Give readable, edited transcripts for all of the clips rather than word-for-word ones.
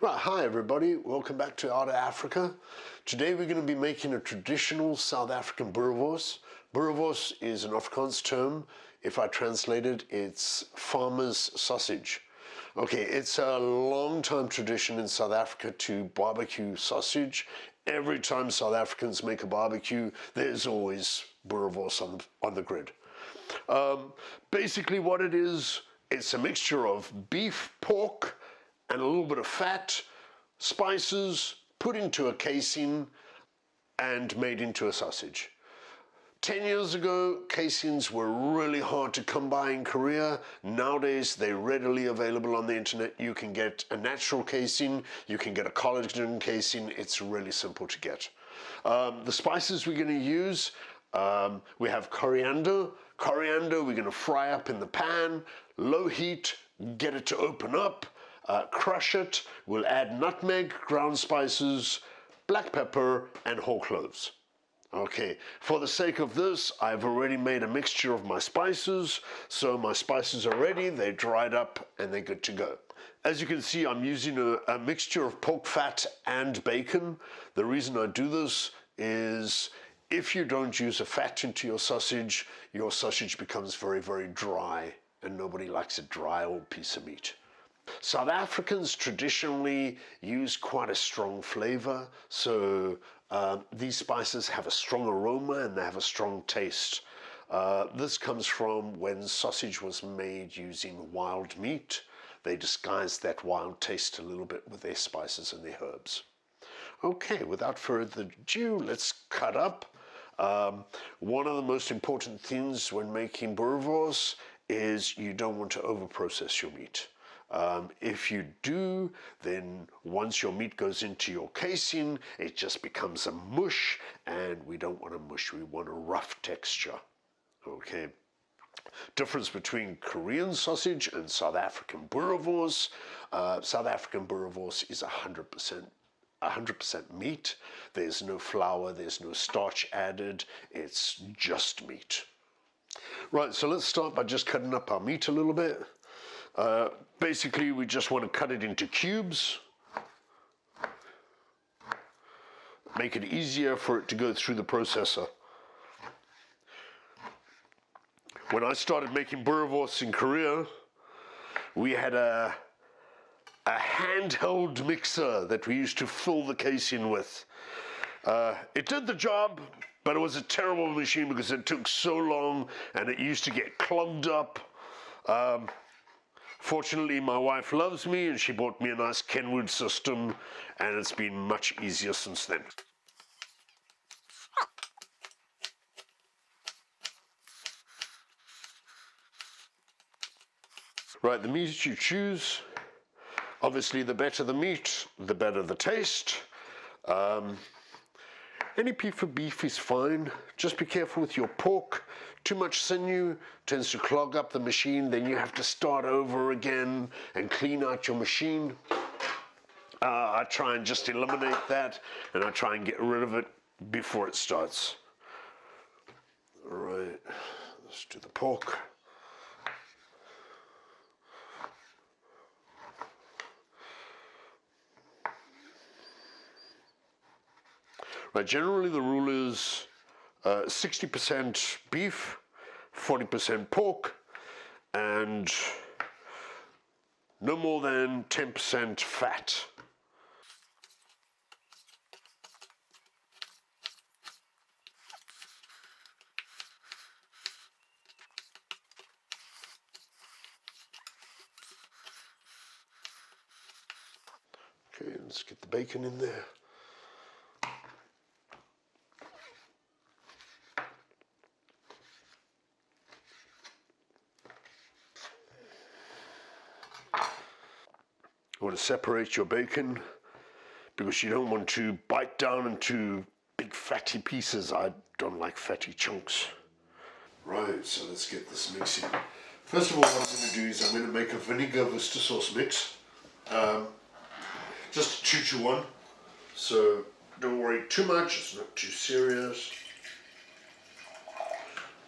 Right, hi everybody, welcome back to Out of Africa. Today we're going to be making a traditional South African Boerewors. Boerewors is an Afrikaans term. If I translate it, it's farmer's sausage. Okay, it's a long time tradition in South Africa to barbecue sausage. Every time South Africans make a barbecue, there's always Boerewors on the grid. Basically what it is, it's a mixture of beef, pork, and a little bit of fat, spices, put into a casing and made into a sausage. 10 years ago, casings were really hard to come by in Korea. Nowadays, they're readily available on the internet. You can get a natural casing, you can get a collagen casing. It's really simple to get. The spices we're going to use, we have coriander. Coriander we're going to fry up in the pan, low heat, get it to open up. Crush it. We'll add nutmeg, ground spices, black pepper, and whole cloves. Okay, for the sake of this, I've already made a mixture of my spices. So my spices are ready, they're dried up, and they're good to go. As you can see, I'm using a mixture of pork fat and bacon. The reason I do this is if you don't use a fat into your sausage becomes very, very dry, and nobody likes a dry old piece of meat. South Africans traditionally use quite a strong flavor, so these spices have a strong aroma and they have a strong taste. This comes from when sausage was made using wild meat. They disguised that wild taste a little bit with their spices and their herbs. Okay, without further ado, let's cut up. One of the most important things when making Boerewors is you don't want to overprocess your meat. If you do, then once your meat goes into your casing, it just becomes a mush, and we don't want a mush, we want a rough texture. Okay. Difference between Korean sausage and South African Boerewors. South African Boerewors is 100% meat. There's no flour, there's no starch added, it's just meat. Right, so let's start by just cutting up our meat a little bit. Basically, we just want to cut it into cubes. Make it easier for it to go through the processor. When I started making Boerewors in Korea, we had a handheld mixer that we used to fill the casing with. It did the job, but it was a terrible machine because it took so long and it used to get clogged up. Fortunately, my wife loves me and she bought me a nice Kenwood system, and it's been much easier since then. Right, the meat you choose, obviously the better the meat, the better the taste. Any piece of beef is fine. Just be careful with your pork. Too much sinew tends to clog up the machine. Then you have to start over again and clean out your machine. I try and just eliminate that, and I try and get rid of it before it starts. All right, let's do the pork. Right, generally the rule is 60% beef, 40% pork, and no more than 10% fat. Okay, let's get the bacon in there. You want to separate your bacon because you don't want to bite down into big fatty pieces. I don't like fatty chunks. Right, so let's get this mixing. First of all, what I'm going to do is I'm going to make a vinegar Worcester sauce mix. Just a 2-to-1. So don't worry too much, it's not too serious.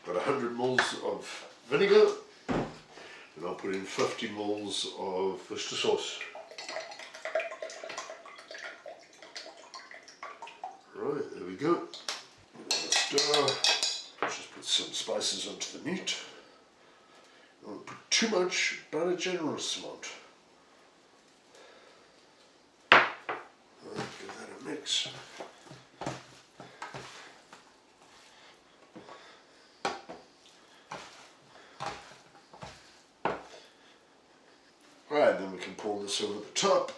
Got 100 mils of vinegar, and I'll put in 50 mils of Worcester sauce. Alright, there we go. Stir. Just put some spices onto the meat. Don't put too much, but a generous amount. Alright, give that a mix. Alright, then we can pour this over the top.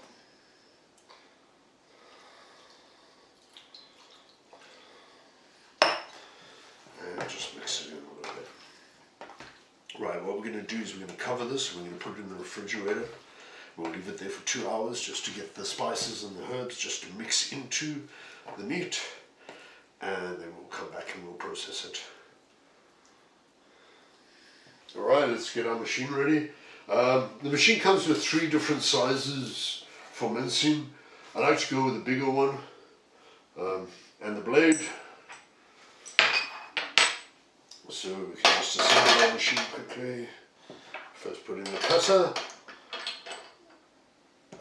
And just mix it in a little bit. Right, what we're going to do is we're going to cover this, we're going to put it in the refrigerator. We'll leave it there for 2 hours just to get the spices and the herbs just to mix into the meat. And then we'll come back and we'll process it. Alright, let's get our machine ready. The machine comes with 3 different sizes for mincing. I like to go with the bigger one. And the blade. So we can just assemble our machine quickly. First put in the cutter.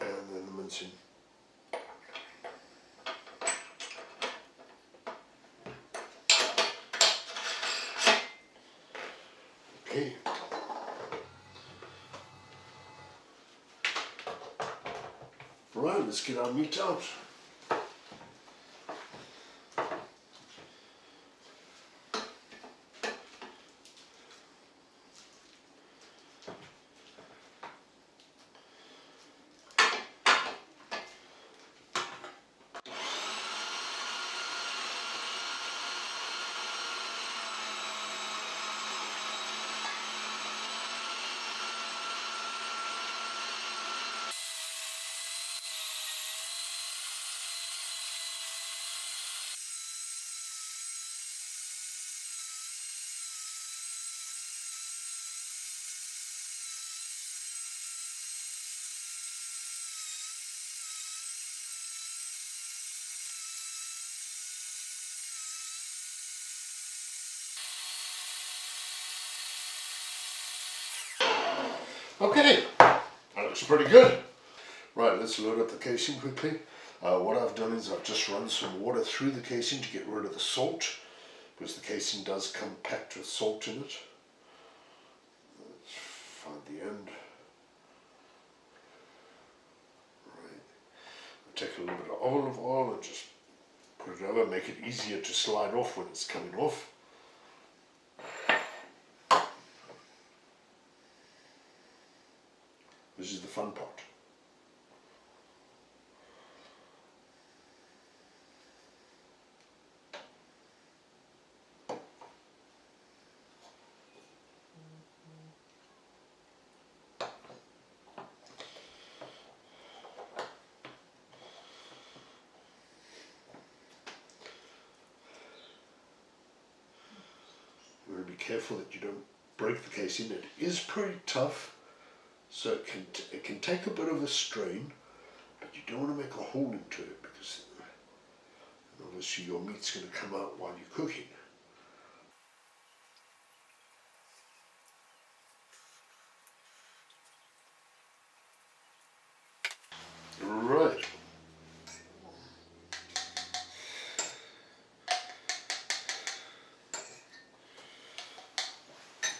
And then the mincing. Okay. Right, let's get our meat out. Okay, that looks pretty good. Right, let's load up the casing quickly. What I've done is I've just run some water through the casing to get rid of the salt, because the casing does come packed with salt in it. Let's find the end. Right. Take a little bit of olive oil and just put it over, make it easier to slide off when it's coming off. This is the fun part. You want to be careful that you don't break the casing. It is pretty tough. So it can take a bit of a strain, but you don't want to make a hole into it because obviously your meat's going to come out while you're cooking. Right.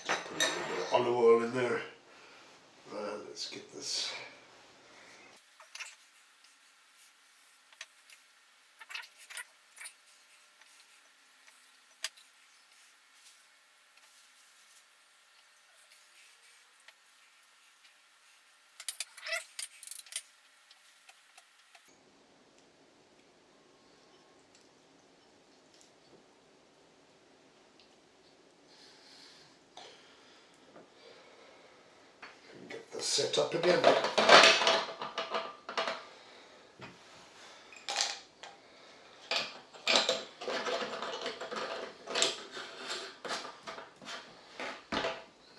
Put a little bit of olive oil in there. Let's get this. Get this set up again.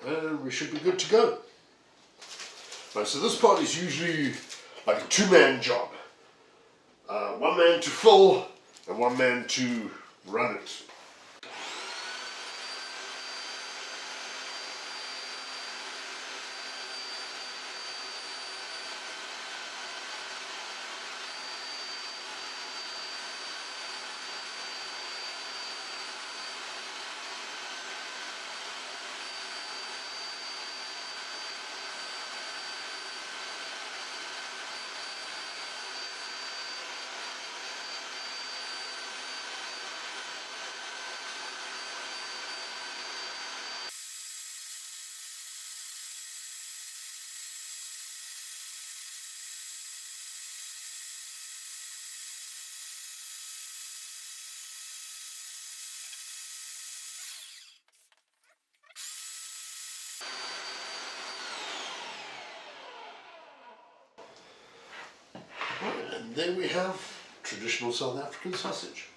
And we should be good to go. Right, so this part is usually like a 2-man job. 1 man to fill and 1 man to run it. And there we have traditional South African sausage.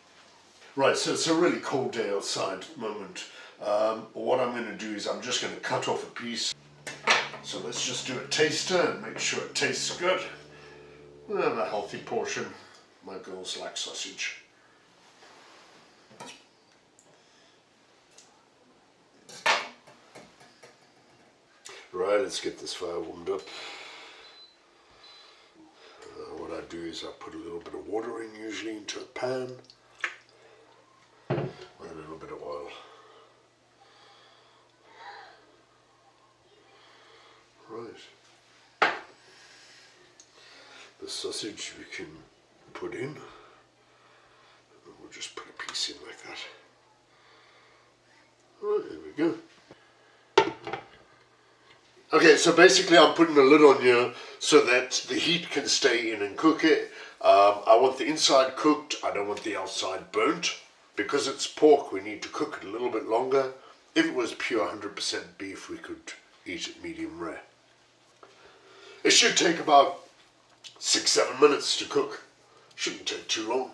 Right, so it's a really cold day outside at the moment. What I'm going to do is I'm just going to cut off a piece. So let's just do a taster and make sure it tastes good. We'll have a healthy portion. My girls like sausage. Right, let's get this fire warmed up. What I do is I put a little bit of water in, usually into a pan, with a little bit of oil. Right. The sausage we can put in. We'll just put a piece in like that. Right, there we go. Okay, so basically I'm putting a lid on here so that the heat can stay in and cook it. I want the inside cooked, I don't want the outside burnt. Because it's pork, we need to cook it a little bit longer. If it was pure 100% beef, we could eat it medium rare. It should take about 6-7 minutes to cook. Shouldn't take too long.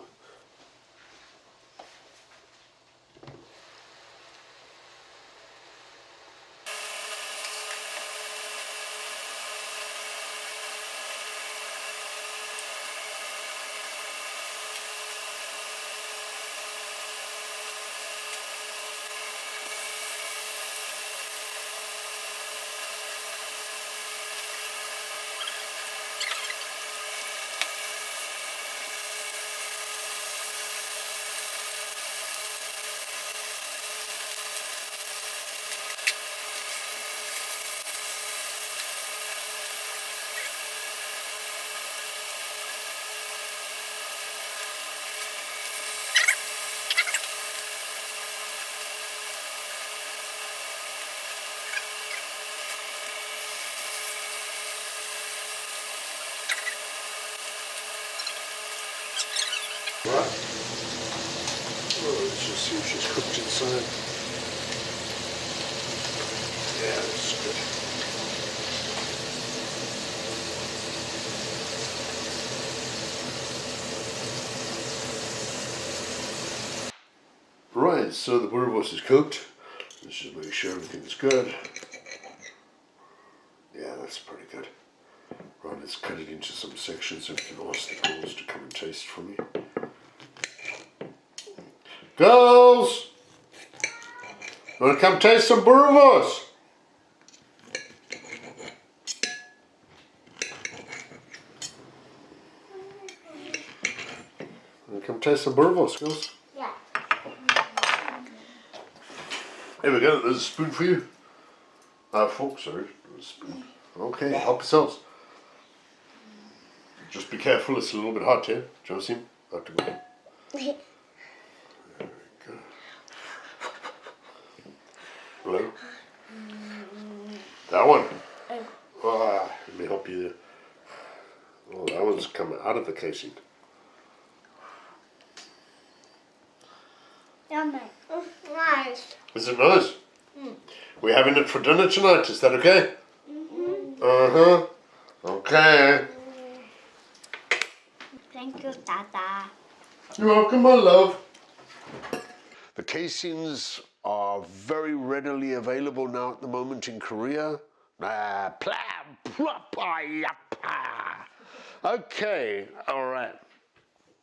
Right. Well, let's just see if she's cooked inside. Yeah, that's good. Right, so the Boerewors is cooked. Let's just make sure everything's good. Yeah, that's pretty good. Right, let's cut it into some sections so we can ask the girls to come and taste for me. Girls! Wanna come taste some Boerewors? Wanna come taste some Boerewors, girls? Yeah. Here we go, there's a spoon for you. A fork, sorry. A spoon. Okay, help yourselves. Just be careful, it's a little bit hot here. Josie, out to go. There we go. Hello? That one? Ah, let me help you there. Oh, that one's coming out of the casing. Yummy. Nice. Is it nice? We're having it for dinner tonight, is that okay? Uh-huh. Okay. Thank you, Tata. You're welcome, my love. The casings are very readily available now at the moment in Korea. Okay, all right.